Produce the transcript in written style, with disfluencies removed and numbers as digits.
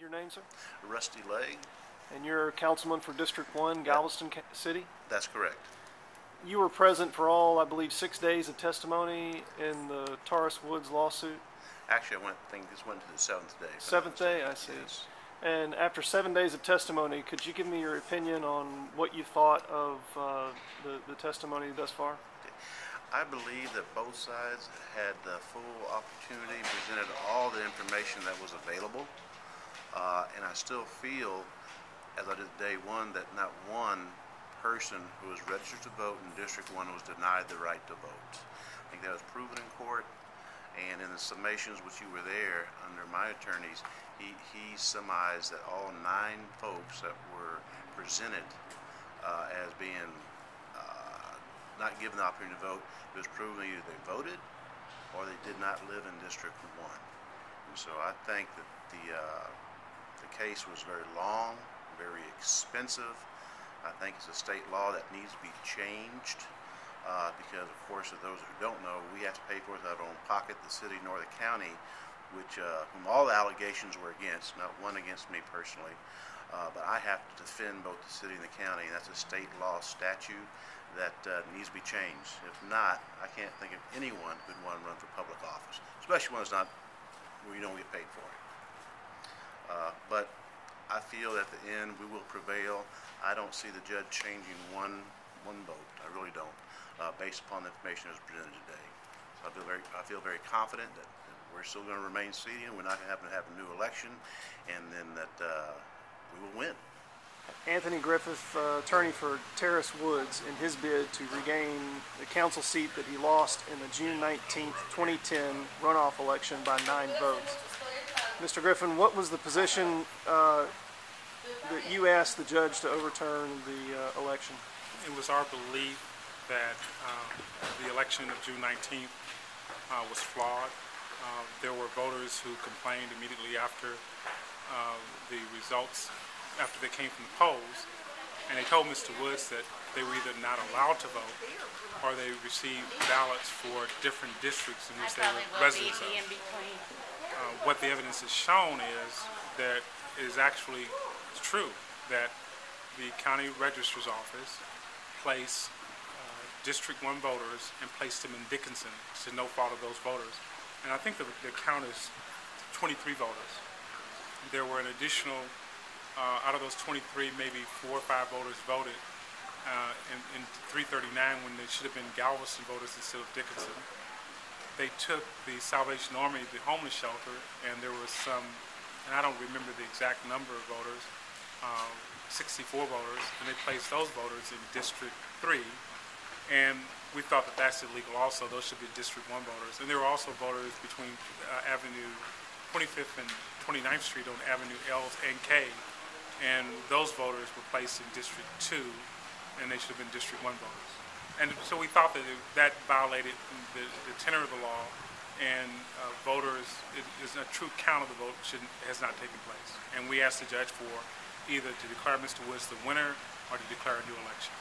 Your name, sir? Rusty Leg. And you're councilman for District 1, Galveston City? That's correct. You were present for all, I believe, 6 days of testimony in the Taurus Woods lawsuit? Actually, I think this went to the 7th day. Seventh day, I see. Yes. And after 7 days of testimony, could you give me your opinion on what you thought of the testimony thus far? I believe that both sides had the full opportunity, presented all the information that was available, and I still feel, as I did day one, that not one person who was registered to vote in District 1 was denied the right to vote. I think that was proven in court, and in the summations, which you were there under my attorneys, he surmised that all 9 folks that were presented as being not given the opportunity to vote, it was proven either they voted or they did not live in District 1. And so I think that the case was very long, very expensive. I think it's a state law that needs to be changed because, of course, for those who don't know, we have to pay for it out of our own pocket, the city nor the county, which whom all the allegations were against, not one against me personally. But I have to defend both the city and the county, and that's a state law statute that needs to be changed. If not, I can't think of anyone who'd want to run for public office, especially when it's not where you don't get paid for it. But I feel that at the end we will prevail. I don't see the judge changing one vote. I really don't, based upon the information that was presented today. So I feel very confident that we're still going to remain seated. We're not going to have a new election, and then that we will win. Anthony Griffith, attorney for Taurus Woods, in his bid to regain the council seat that he lost in the June 19th, 2010 runoff election by 9 votes. Mr. Griffin, what was the position that you asked the judge to overturn the election? It was our belief that the election of June 19th was flawed. There were voters who complained immediately after the results, after they came from the polls, and they told Mr. Woods that they were either not allowed to vote or they received ballots for different districts in which they were residents of. What the evidence has shown is that it is actually true that the county registrar's office placed District 1 voters and placed them in Dickinson to no fault of those voters. And I think the count is 23 voters. There were an additional, out of those 23, maybe 4 or 5 voters voted in 339 when they should have been Galveston voters instead of Dickinson. They took the Salvation Army, the homeless shelter, and there was some, and I don't remember the exact number of voters, 64 voters, and they placed those voters in District 3. And we thought that that's illegal also. Those should be District 1 voters. And there were also voters between Avenue 25th and 29th Street on Avenue L and K. And those voters were placed in District 2, and they should have been District 1 voters. And so we thought that that violated the tenor of the law, and voters, a true count of the vote has not taken place. And we asked the judge for either to declare Mr. Woods the winner or to declare a new election.